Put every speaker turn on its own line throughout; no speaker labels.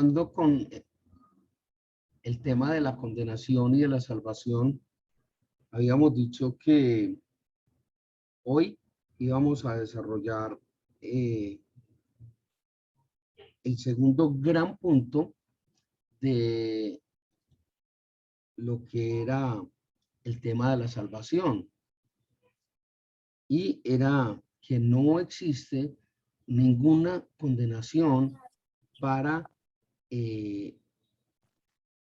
Ando con el tema de la condenación y de la salvación. Habíamos dicho que hoy íbamos a desarrollar el segundo gran punto de lo que era el tema de la salvación. Y era que no existe ninguna condenación para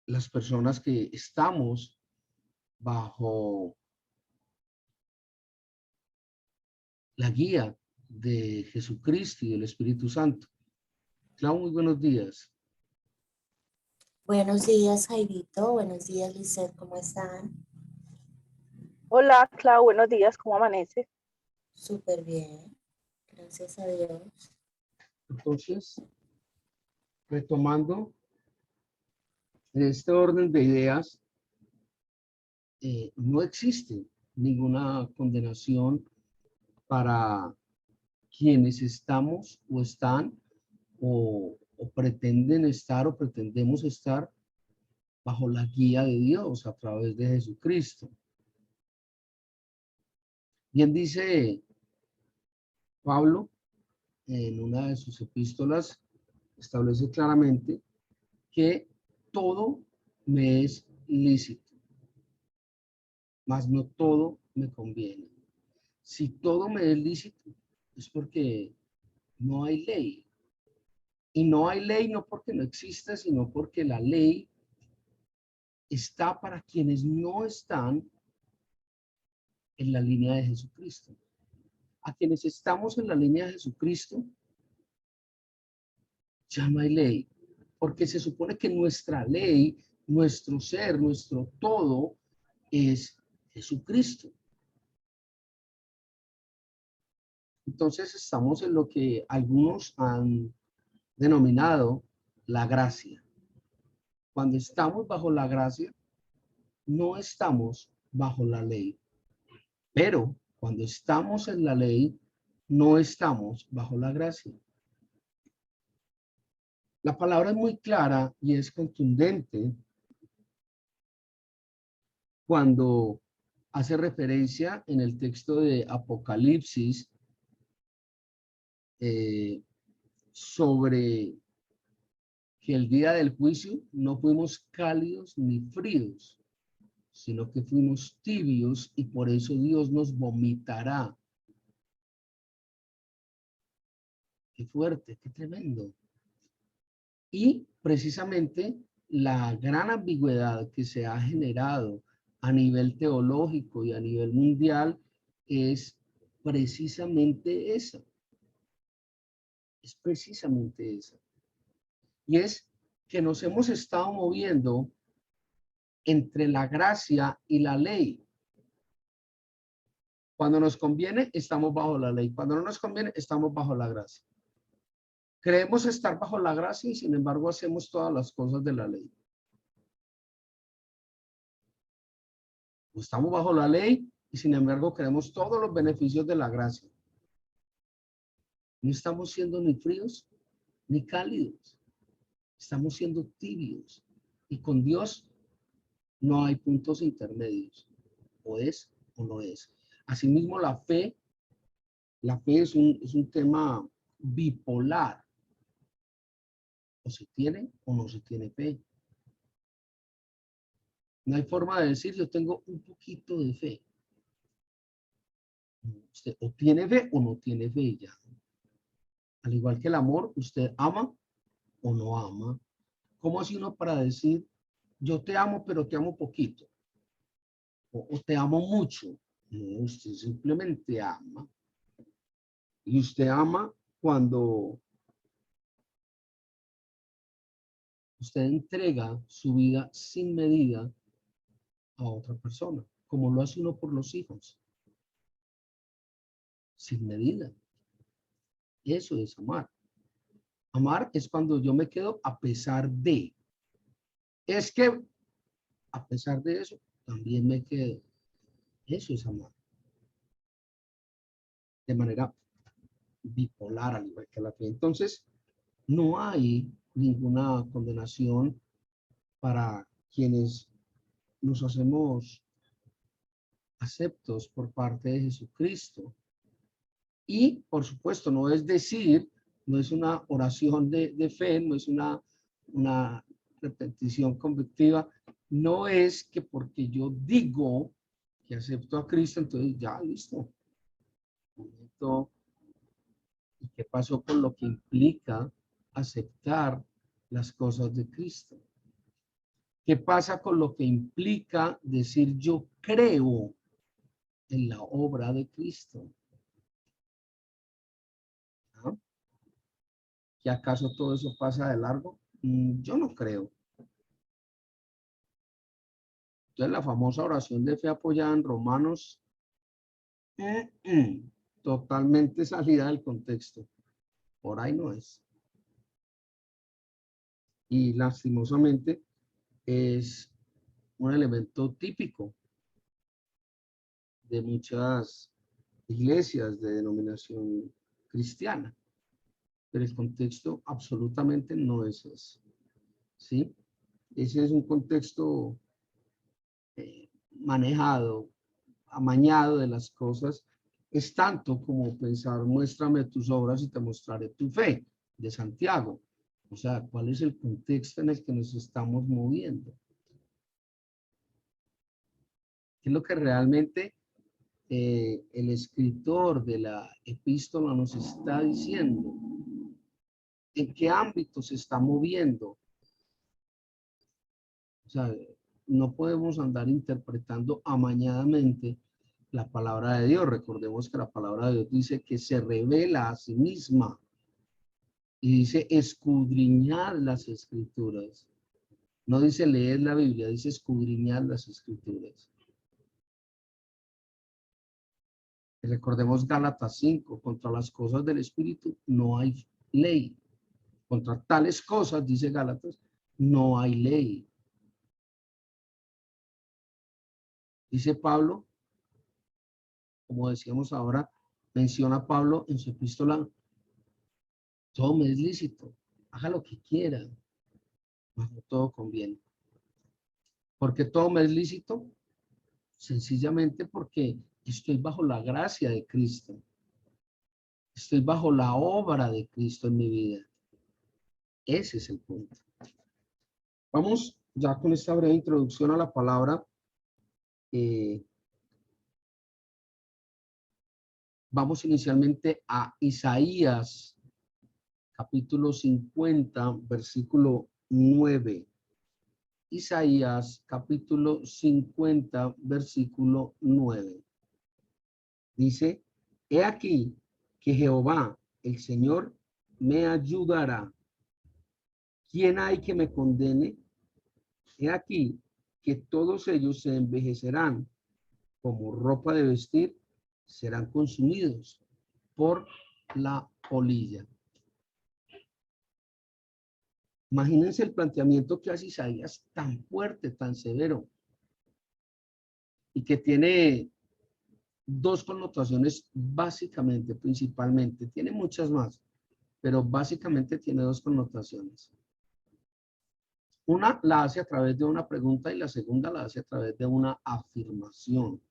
las personas que estamos bajo la guía de Jesucristo y del Espíritu Santo. Clau, muy buenos días.
Buenos días, Jairito. Buenos días, Lizeth. ¿Cómo están?
Hola, Clau. Buenos días. ¿Cómo amanece?
Súper bien. Gracias a Dios.
Entonces, retomando en este orden de ideas, no existe ninguna condenación para quienes estamos o están o pretenden estar o pretendemos estar bajo la guía de Dios a través de Jesucristo. Bien dice Pablo en una de sus epístolas, establece claramente que todo me es lícito, mas no todo me conviene. Si todo me es lícito, es porque no hay ley. Y no hay ley no porque no exista, sino porque la ley está para quienes no están en la línea de Jesucristo. A quienes estamos en la línea de Jesucristo, ya no hay ley, porque se supone que nuestra ley, nuestro ser, nuestro todo es Jesucristo. Entonces estamos en lo que algunos han denominado la gracia. Cuando estamos bajo la gracia, no estamos bajo la ley. Pero cuando estamos en la ley, no estamos bajo la gracia. La palabra es muy clara y es contundente cuando hace referencia en el texto de Apocalipsis sobre que el día del juicio no fuimos cálidos ni fríos, sino que fuimos tibios y por eso Dios nos vomitará. Qué fuerte, qué tremendo. Y precisamente la gran ambigüedad que se ha generado a nivel teológico y a nivel mundial es precisamente esa. Es precisamente esa. Y es que nos hemos estado moviendo entre la gracia y la ley. Cuando nos conviene, estamos bajo la ley. Cuando no nos conviene, estamos bajo la gracia. Creemos estar bajo la gracia y sin embargo hacemos todas las cosas de la ley. Estamos bajo la ley y sin embargo queremos todos los beneficios de la gracia. No estamos siendo ni fríos ni cálidos. Estamos siendo tibios. Y con Dios no hay puntos intermedios. O es o no es. Asimismo, la fe es un tema bipolar. O se tiene o no se tiene fe. No hay forma de decir yo tengo un poquito de fe. Usted o tiene fe o no tiene fe ya. Al igual que el amor, usted ama o no ama. ¿Cómo hace uno para decir yo te amo pero te amo poquito? O te amo mucho. No, usted simplemente ama. Y usted ama cuando usted entrega su vida sin medida a otra persona, como lo hace uno por los hijos. Sin medida. Eso es amar. Amar es cuando yo me quedo a pesar de. Es que a pesar de eso, también me quedo. Eso es amar. De manera bipolar, al igual que la fe. Entonces, no hay ninguna condenación para quienes nos hacemos aceptos por parte de Jesucristo. Y, por supuesto, no es decir, no es una oración de fe, no es una repetición convictiva, no es que porque yo digo que acepto a Cristo, entonces ya, listo. ¿Y qué pasó con lo que implica aceptar las cosas de Cristo? ¿Qué pasa con lo que implica decir yo creo en la obra de Cristo? ¿Ah? ¿Que acaso todo eso pasa de largo? Yo no creo. Entonces la famosa oración de fe apoyada en Romanos, totalmente salida del contexto. Por ahí no es. Y lastimosamente es un elemento típico de muchas iglesias de denominación cristiana, pero el contexto absolutamente no es ese, ¿sí? Ese es un contexto manejado, amañado de las cosas, es tanto como pensar, muéstrame tus obras y te mostraré tu fe, de Santiago. O sea, ¿cuál es el contexto en el que nos estamos moviendo? ¿Qué es lo que realmente el escritor de la epístola nos está diciendo? ¿En qué ámbito se está moviendo? O sea, no podemos andar interpretando amañadamente la palabra de Dios. Recordemos que la palabra de Dios dice que se revela a sí misma y dice escudriñar las escrituras. No dice leer la Biblia, dice escudriñar las escrituras. Y recordemos Gálatas 5, contra las cosas del Espíritu no hay ley. Contra tales cosas, dice Gálatas, no hay ley. Dice Pablo, como decíamos ahora, menciona Pablo en su epístola, todo me es lícito, haga lo que quiera, mas no todo conviene. ¿Por qué todo me es lícito? Sencillamente porque estoy bajo la gracia de Cristo. Estoy bajo la obra de Cristo en mi vida. Ese es el punto. Vamos ya con esta breve introducción a la palabra. Vamos inicialmente a Isaías, capítulo 50, versículo 9. Isaías, capítulo 50, versículo 9. Dice, he aquí que Jehová, el Señor, me ayudará. ¿Quién hay que me condene? He aquí que todos ellos se envejecerán como ropa de vestir, serán consumidos por la polilla. Imagínense el planteamiento que hace Isaías tan fuerte, tan severo, y que tiene dos connotaciones básicamente, principalmente. Tiene muchas más, pero básicamente tiene dos connotaciones. Una la hace a través de una pregunta y la segunda la hace a través de una afirmación.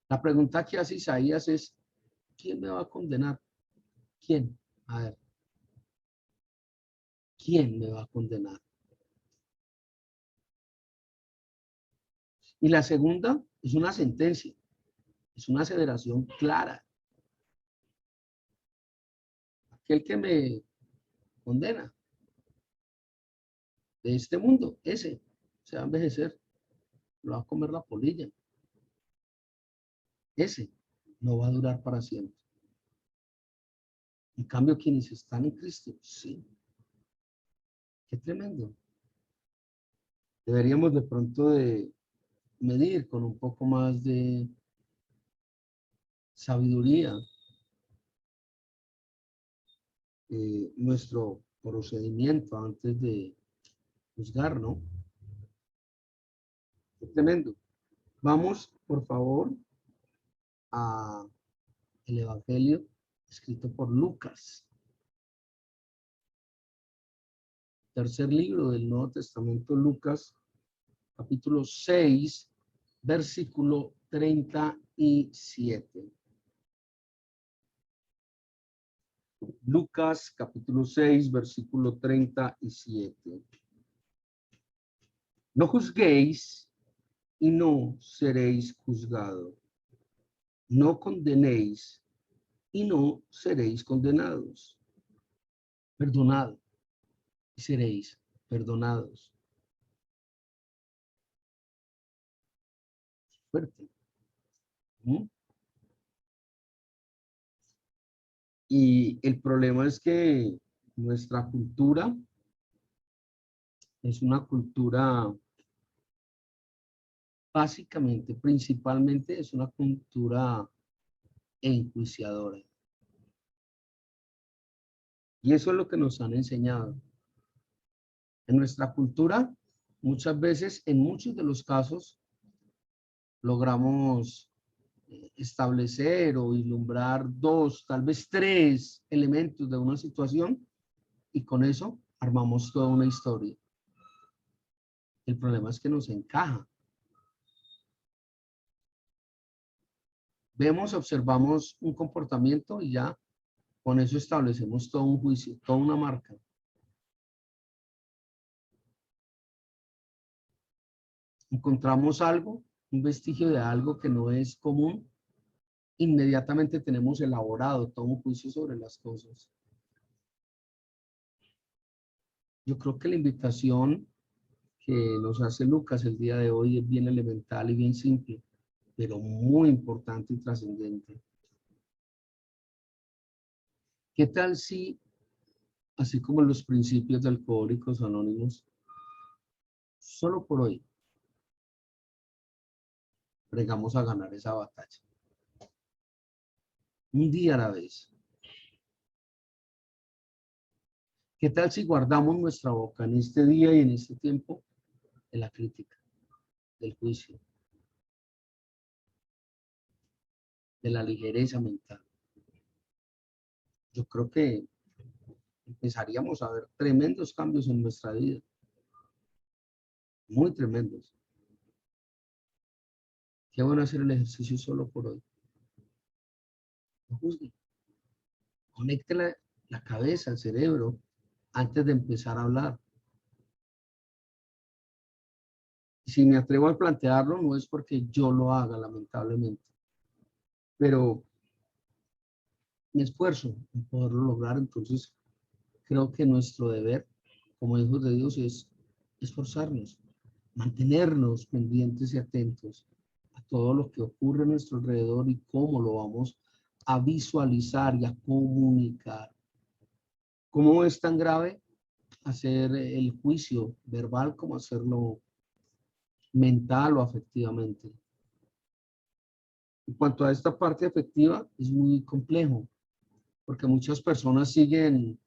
La pregunta que hace Isaías es, ¿quién me va a condenar? ¿Quién? A ver, ¿quién me va a condenar? Y la segunda es una sentencia, es una aseveración clara. Aquel que me condena de este mundo, ese se va a envejecer, lo va a comer la polilla. Ese no va a durar para siempre. En cambio, quienes están en Cristo, sí. Qué tremendo. Deberíamos de pronto de medir con un poco más de sabiduría nuestro procedimiento antes de juzgar, ¿no? Qué tremendo. Vamos, por favor, a el Evangelio escrito por Lucas. tercer libro del Nuevo Testamento, Lucas, capítulo 6, versículo 37. Lucas, capítulo 6, versículo 37. No juzguéis y no seréis juzgados. No condenéis y no seréis condenados. Perdonad y seréis perdonados. Fuerte. Y el problema es que nuestra cultura es una cultura, básicamente, principalmente es una cultura enjuiciadora. Y eso es lo que nos han enseñado. En nuestra cultura, muchas veces, en muchos de los casos, logramos establecer o vislumbrar dos, tal vez tres elementos de una situación y con eso armamos toda una historia. El problema es que nos encaja. Vemos, observamos un comportamiento y ya con eso establecemos todo un juicio, toda una marca. Encontramos algo, un vestigio de algo que no es común, inmediatamente tenemos elaborado todo un juicio sobre las cosas. Yo creo que la invitación que nos hace Lucas el día de hoy es bien elemental y bien simple, pero muy importante y trascendente. ¿Qué tal si, así como en los principios de Alcohólicos Anónimos, solo por hoy, bregamos a ganar esa batalla? Un día a la vez. ¿Qué tal si guardamos nuestra boca en este día y en este tiempo de la crítica, del juicio, de la ligereza mental? Yo creo que empezaríamos a ver tremendos cambios en nuestra vida, muy tremendos. ¿Qué van a hacer el ejercicio solo por hoy? No juzgue. Conecte la cabeza, el cerebro, antes de empezar a hablar. Y si me atrevo a plantearlo, no es porque yo lo haga, lamentablemente, pero me esfuerzo en poderlo lograr. Entonces, creo que nuestro deber como hijos de Dios es esforzarnos, mantenernos pendientes y atentos a todo lo que ocurre a nuestro alrededor y cómo lo vamos a visualizar y a comunicar. ¿Cómo es tan grave hacer el juicio verbal como hacerlo mental o afectivamente? En cuanto a esta parte afectiva, es muy complejo, porque muchas personas siguen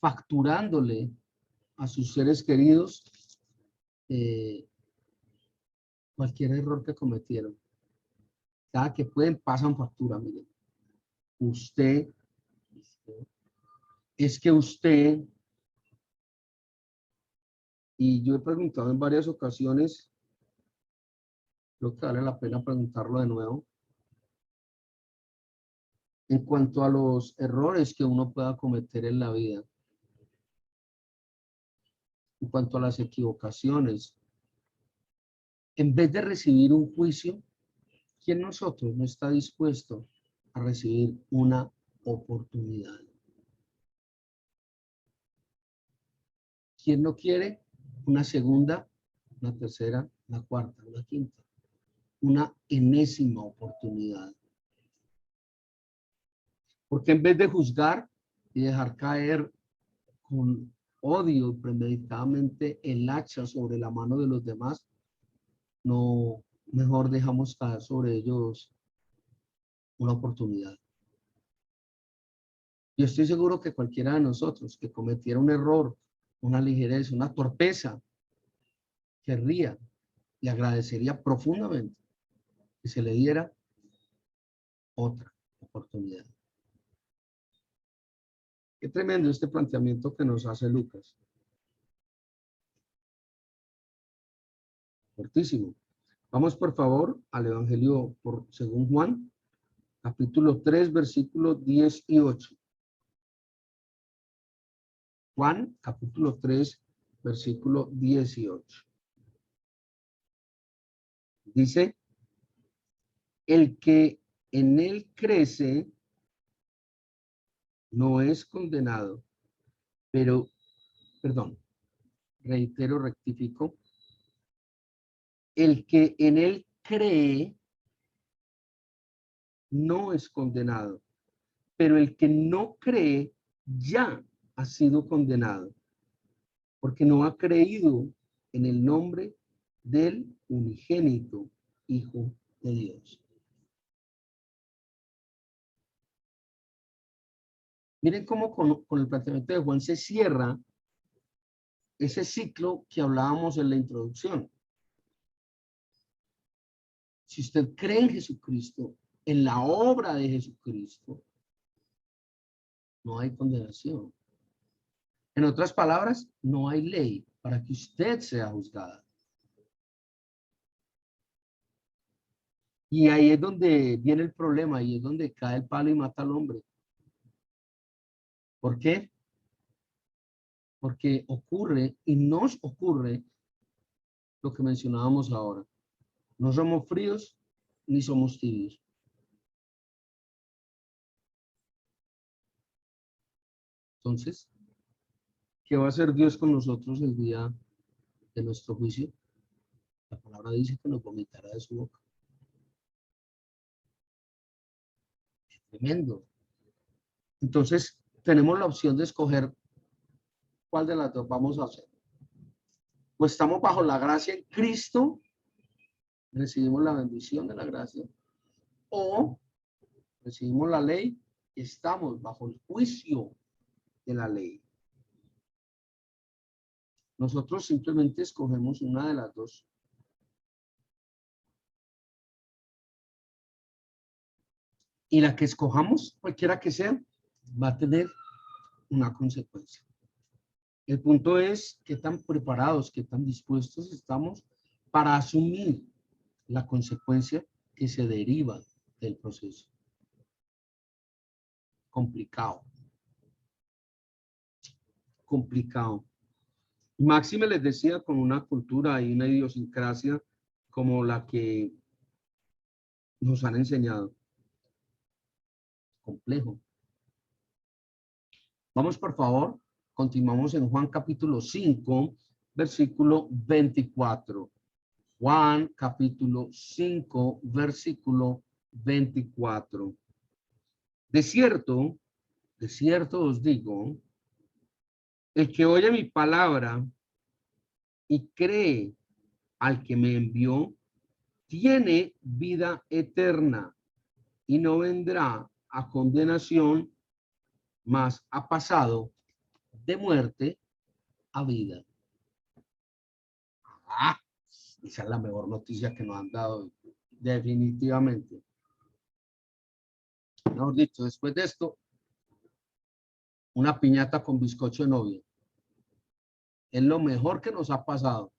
facturándole a sus seres queridos cualquier error que cometieron. Cada que pueden, pasan factura. Miren, usted, es que usted, y yo he preguntado en varias ocasiones, creo que vale la pena preguntarlo de nuevo, en cuanto a los errores que uno pueda cometer en la vida, en cuanto a las equivocaciones, en vez de recibir un juicio, ¿quién nosotros no está dispuesto a recibir una oportunidad? ¿Quién no quiere una segunda, una tercera, una cuarta, una quinta, una enésima oportunidad? Porque en vez de juzgar y dejar caer con odio premeditadamente el hacha sobre la mano de los demás, no, mejor dejamos caer sobre ellos una oportunidad. Yo estoy seguro que cualquiera de nosotros que cometiera un error, una ligereza, una torpeza, querría y agradecería profundamente que se le diera otra oportunidad. Qué tremendo este planteamiento que nos hace Lucas. Fortísimo. Vamos por favor al Evangelio según Juan, capítulo 3, versículos 10 y 8. Juan, capítulo 3, versículo 18. Dice, el que en él crece no es condenado, pero, perdón, reitero, rectifico, el que en él cree no es condenado, pero el que no cree ya ha sido condenado, porque no ha creído en el nombre del unigénito Hijo de Dios. Miren cómo con el planteamiento de Juan se cierra ese ciclo que hablábamos en la introducción. Si usted cree en Jesucristo, en la obra de Jesucristo, no hay condenación. En otras palabras, no hay ley para que usted sea juzgada. Y ahí es donde viene el problema, y es donde cae el palo y mata al hombre. ¿Por qué? Porque ocurre y nos ocurre lo que mencionábamos ahora. No somos fríos ni somos tibios. Entonces, ¿qué va a hacer Dios con nosotros el día de nuestro juicio? La palabra dice que nos vomitará de su boca. Es tremendo. Entonces, tenemos la opción de escoger cuál de las dos vamos a hacer. O estamos bajo la gracia en Cristo, recibimos la bendición de la gracia, o recibimos la ley y estamos bajo el juicio de la ley. Nosotros simplemente escogemos una de las dos. Y la que escojamos, cualquiera que sea, va a tener una consecuencia. El punto es qué tan preparados, qué tan dispuestos estamos para asumir la consecuencia que se deriva del proceso. Complicado. Complicado. Máxime les decía, con una cultura y una idiosincrasia como la que nos han enseñado. Complejo. Vamos, por favor, continuamos en Juan capítulo 5, versículo 24. Juan capítulo 5, versículo 24. De cierto os digo, el que oye mi palabra y cree al que me envió, tiene vida eterna y no vendrá a condenación, mas ha pasado de muerte a vida. Ah, esa es la mejor noticia que nos han dado, definitivamente. Mejor dicho, después de esto, una piñata con bizcocho de novia. Es lo mejor que nos ha pasado.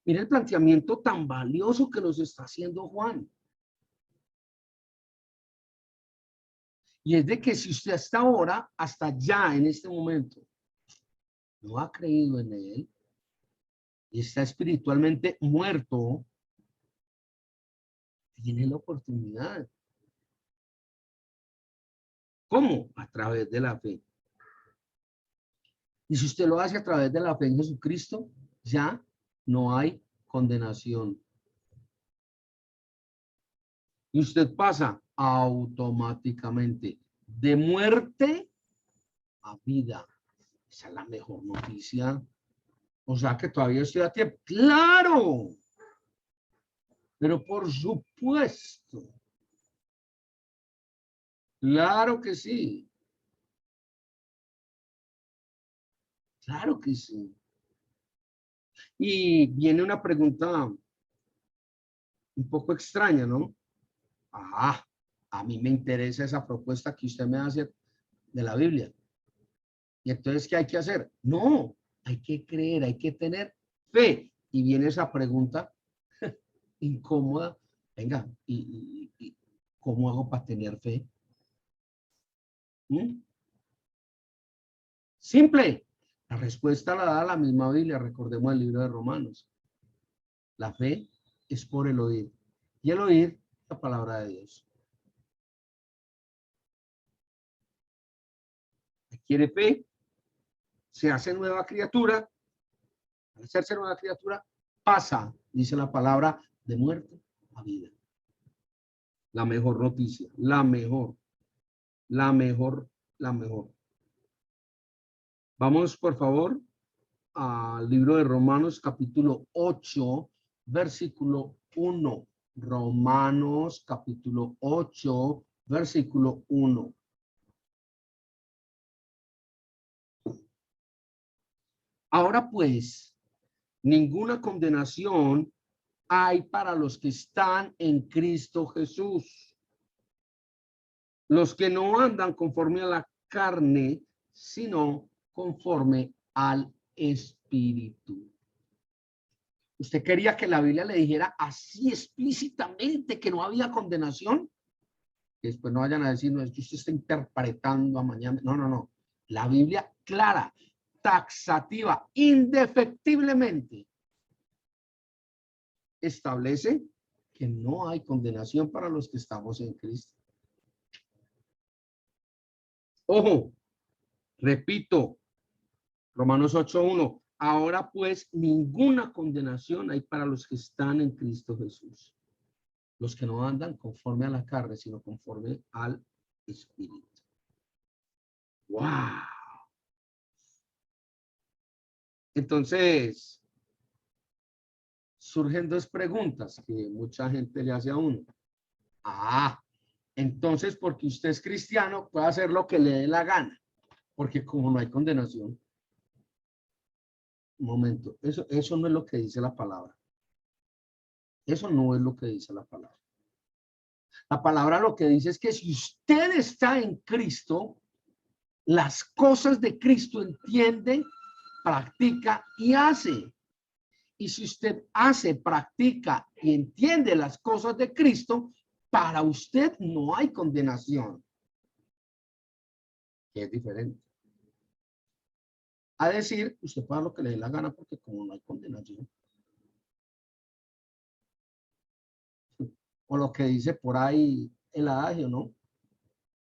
Mira el planteamiento tan valioso que nos está haciendo Juan. Y es de que si usted hasta ahora, hasta ya en este momento, no ha creído en él y está espiritualmente muerto, tiene la oportunidad. ¿Cómo? A través de la fe. Y si usted lo hace a través de la fe en Jesucristo, ya no hay condenación. Y usted pasa automáticamente de muerte a vida. Esa es la mejor noticia. O sea que todavía estoy a tiempo. ¡Claro! Pero por supuesto. Claro que sí. Claro que sí. Y viene una pregunta un poco extraña, ¿no? Ah, a mí me interesa esa propuesta que usted me hace de la Biblia. Y entonces, ¿qué hay que hacer? No, hay que creer, hay que tener fe. Y viene esa pregunta incómoda. Venga, ¿y cómo hago para tener fe? ¿Mm? Simple. La respuesta la da la misma Biblia. Recordemos el libro de Romanos. La fe es por el oír. Y el oír, la palabra de Dios. Adquiere fe, se hace nueva criatura. Al hacerse nueva criatura, pasa, dice la palabra, de muerte a vida. La mejor noticia, la mejor. Vamos, por favor, al libro de Romanos, capítulo 8, versículo 1. Romanos, capítulo 8, versículo 1. Ahora pues, ninguna condenación hay para los que están en Cristo Jesús. Los que no andan conforme a la carne, sino conforme al Espíritu. ¿Usted quería que la Biblia le dijera así explícitamente que no había condenación? Que después no vayan a decir, no, es que usted está interpretando a mañana. No, no, no. La Biblia clara, taxativa, indefectiblemente establece que no hay condenación para los que estamos en Cristo. Ojo, repito, Romanos 8:1. Ahora pues ninguna condenación hay para los que están en Cristo Jesús. Los que no andan conforme a la carne, sino conforme al Espíritu. ¡Wow! Entonces, surgen dos preguntas que mucha gente le hace a uno. Entonces, porque usted es cristiano, puede hacer lo que le dé la gana, porque como no hay condenación. Un momento, eso no es lo que dice la palabra. Eso no es lo que dice la palabra. La palabra lo que dice es que si usted está en Cristo, las cosas de Cristo entiende, practica y hace. Y si usted hace, practica y entiende las cosas de Cristo, para usted no hay condenación. Que es diferente. A decir, usted puede lo que le dé la gana porque como no hay condenación. O lo que dice por ahí el adagio, ¿no?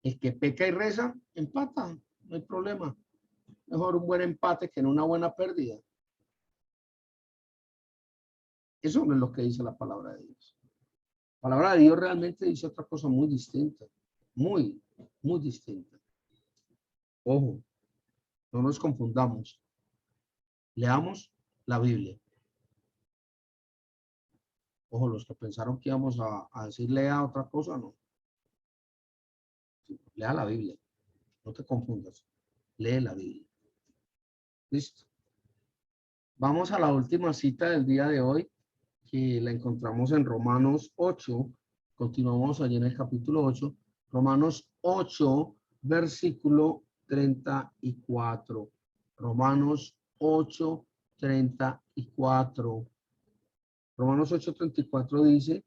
El que peca y reza, empata, no hay problema. Mejor un buen empate que no una buena pérdida. Eso no es lo que dice la palabra de Dios. La palabra de Dios realmente dice otra cosa muy distinta. Muy, muy distinta. Ojo, no nos confundamos. Leamos la Biblia. Ojo, los que pensaron que íbamos a decir lea otra cosa, no. Sí, lea la Biblia. No te confundas. Lee la Biblia. Listo. Vamos a la última cita del día de hoy, que la encontramos en Romanos 8. Continuamos allí en el capítulo 8. Romanos 8, versículo 34. Romanos 8, 34. Romanos 8:34 dice,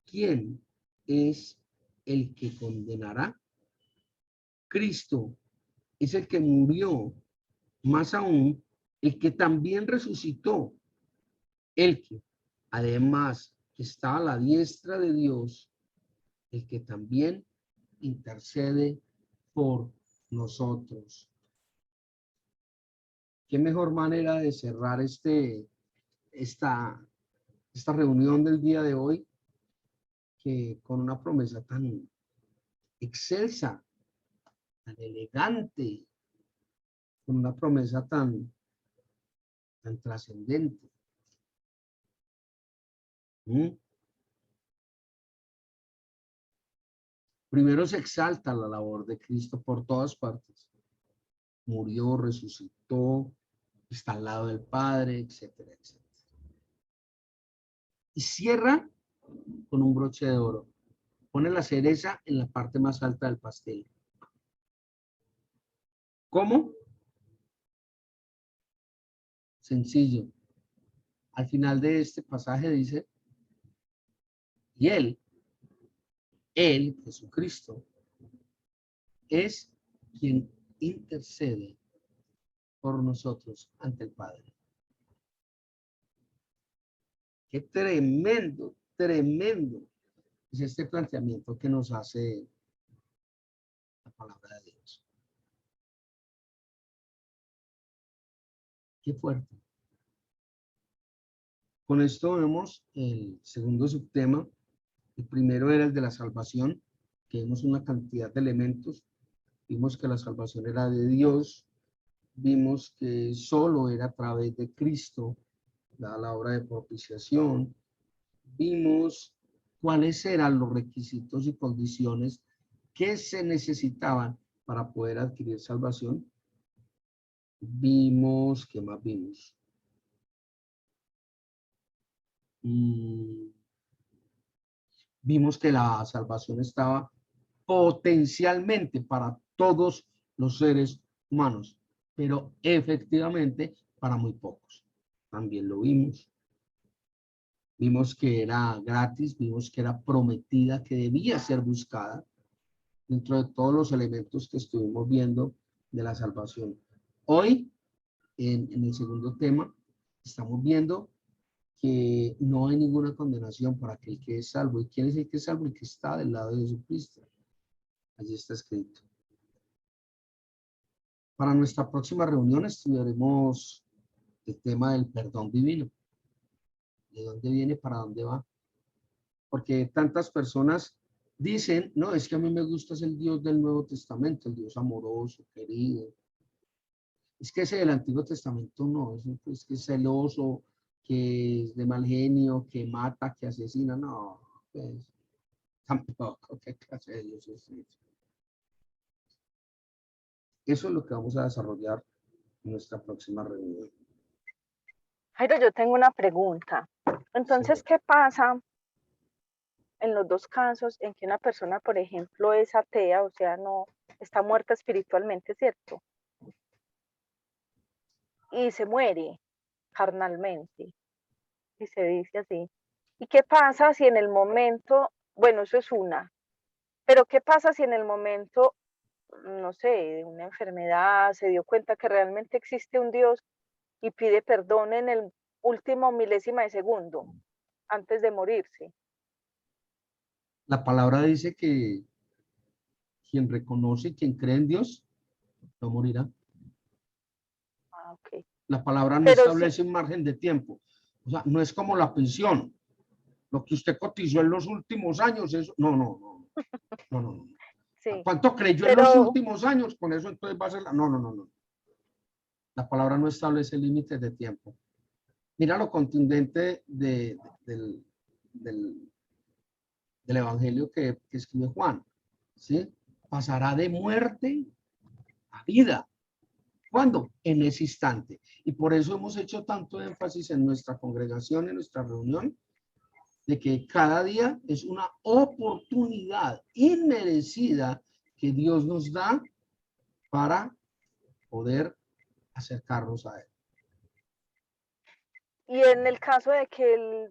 ¿quién es el que condenará? Cristo es el que murió, más aún, el que también resucitó, el que además está a la diestra de Dios, el que también intercede por nosotros. ¿Qué mejor manera de cerrar esta reunión del día de hoy que con una promesa tan excelsa, tan elegante, con una promesa tan trascendente? Primero se exalta la labor de Cristo por todas partes. Murió, resucitó, está al lado del Padre, etcétera, etcétera. Y cierra con un broche de oro. Pone la cereza en la parte más alta del pastel. ¿Cómo? Sencillo. Al final de este pasaje dice, y Él, Jesucristo, es quien intercede por nosotros ante el Padre. Qué tremendo, tremendo es este planteamiento que nos hace la palabra de Dios. Qué fuerte. Con esto vemos el segundo subtema. El primero era el de la salvación, que vimos una cantidad de elementos. Vimos que la salvación era de Dios. Vimos que solo era a través de Cristo, la obra de propiciación. Vimos cuáles eran los requisitos y condiciones que se necesitaban para poder adquirir salvación. Vimos, ¿qué más vimos? Vimos que la salvación estaba potencialmente para todos los seres humanos, pero efectivamente para muy pocos. También lo vimos. Vimos que era gratis, vimos que era prometida, que debía ser buscada dentro de todos los elementos que estuvimos viendo de la salvación. Hoy, en el segundo tema, estamos viendo que no hay ninguna condenación para aquel que es salvo. ¿Y quién es el que es salvo? El que está del lado de Jesucristo. Allí está escrito. Para nuestra próxima reunión estudiaremos el tema del perdón divino. ¿De dónde viene? ¿Para dónde va? Porque tantas personas dicen, no, es que a mí me gusta es el Dios del Nuevo Testamento, el Dios amoroso, querido. Es que ese del Antiguo Testamento no, es que es celoso, que es de mal genio, que mata, que asesina, no, pues tampoco, qué clase de Dios es ese. Eso es lo que vamos a desarrollar en nuestra próxima reunión.
Jairo, yo tengo una pregunta. Entonces,
Sí.
¿qué pasa en los dos casos en que una persona, por ejemplo, es atea, o sea, no está muerta espiritualmente, ¿cierto? Y se muere carnalmente, y se dice así. ¿Y qué pasa si en el momento, bueno, eso es una, pero qué pasa si en el momento, no sé, de una enfermedad, se dio cuenta que realmente existe un Dios y pide perdón en el último milésima de segundo, antes de morirse?
La palabra dice que quien reconoce y quien cree en Dios no morirá.
Ah, ok.
La palabra no
Pero sí,
establece un margen de tiempo. O sea, no es como la pensión. Lo que usted cotizó en los últimos años, eso, no.
sí,
¿Cuánto creyó en los
pero
últimos años? Con eso entonces va a ser la... No. La palabra no establece límites de tiempo. Mira lo contundente del evangelio que escribe Juan, ¿sí? Pasará de muerte a vida. ¿Cuándo? En ese instante. Y por eso hemos hecho tanto énfasis en nuestra congregación, en nuestra reunión, de que cada día es una oportunidad inmerecida que Dios nos da para poder acercarnos a Él.
y en el caso de que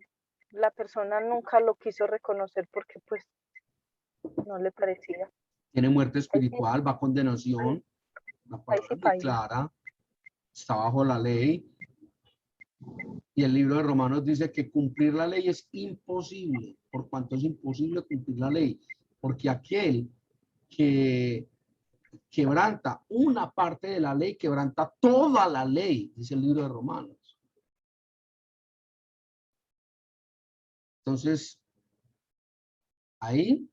la persona nunca lo quiso reconocer porque pues no le parecía,
Tiene muerte
ahí sí,
espiritual, va a
ahí,
condenación, la
ahí
palabra
sí
muy
paila.
clara, está bajo la ley. Y el libro de Romanos dice que cumplir la ley es imposible. ¿Por cuanto es imposible cumplir la ley? Porque aquel que quebranta una parte de la ley, quebranta toda la ley, dice el libro de Romanos. Entonces, ahí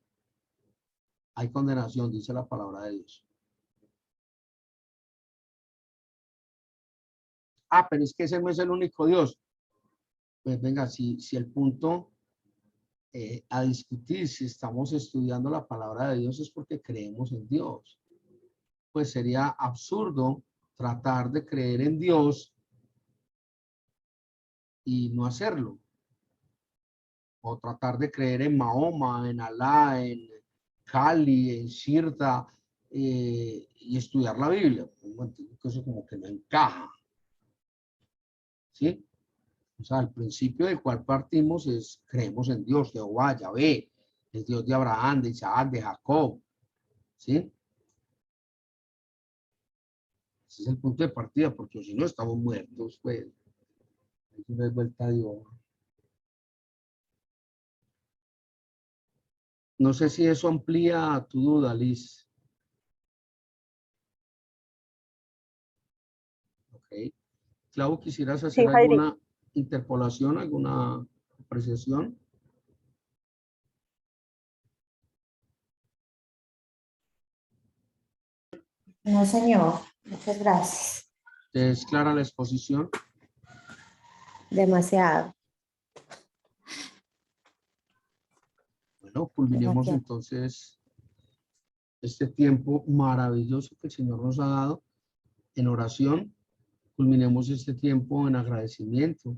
hay condenación, dice la palabra de Dios. Ah, pero es que ese no es el único Dios. Pues venga, si el punto a discutir, si estamos estudiando la palabra de Dios, es porque creemos en Dios. Pues sería absurdo tratar de creer en Dios y no hacerlo. O tratar de creer en Mahoma, en Alá, en Cali, en Shirta, y estudiar la Biblia. Bueno, que eso como que no encaja. ¿Sí? O sea, el principio del cual partimos es, creemos en Dios, Jehová, Yahvé, el Dios de Abraham, de Isaac, de Jacob. ¿Sí? Ese es el punto de partida, porque si no estamos muertos, pues, no es vuelta de hoja. No sé si eso amplía tu duda, Liz. Ok. Clau, ¿quisieras hacer
Sí, Jairi.
alguna interpolación, alguna apreciación?
No, señor. Muchas gracias.
¿Te es clara la exposición?
Demasiado.
Bueno, culminemos
Demasiado.
entonces este tiempo maravilloso que el Señor nos ha dado en oración. Culminemos este tiempo en agradecimiento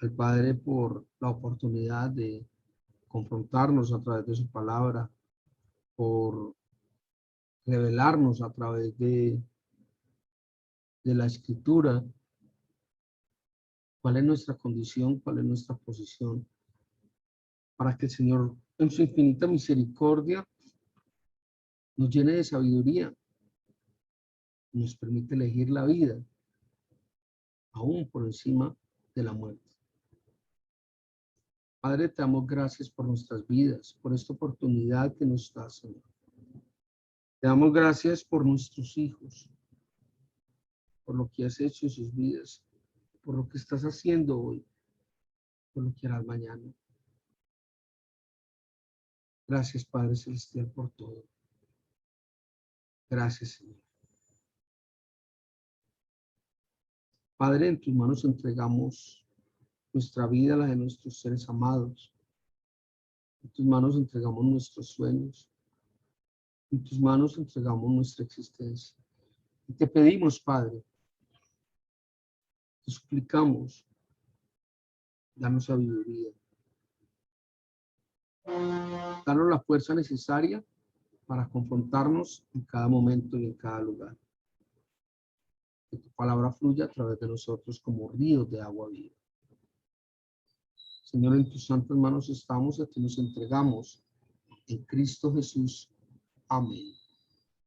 al Padre por la oportunidad de confrontarnos a través de su palabra, por revelarnos a través de la escritura cuál es nuestra condición, cuál es nuestra posición, para que el Señor en su infinita misericordia nos llene de sabiduría, nos permite elegir la vida, aún por encima de la muerte. Padre, te damos gracias por nuestras vidas, por esta oportunidad que nos das, Señor. Te damos gracias por nuestros hijos, por lo que has hecho en sus vidas, por lo que estás haciendo hoy, por lo que harás mañana. Gracias, Padre Celestial, por todo. Gracias, Señor. Padre, en tus manos entregamos nuestra vida, la de nuestros seres amados. En tus manos entregamos nuestros sueños. En tus manos entregamos nuestra existencia. Y te pedimos, Padre, te suplicamos, danos sabiduría. Danos la fuerza necesaria para confrontarnos en cada momento y en cada lugar. Que tu palabra fluya a través de nosotros como ríos de agua viva. Señor, en tus santas manos estamos y a ti nos entregamos. En Cristo Jesús. Amén.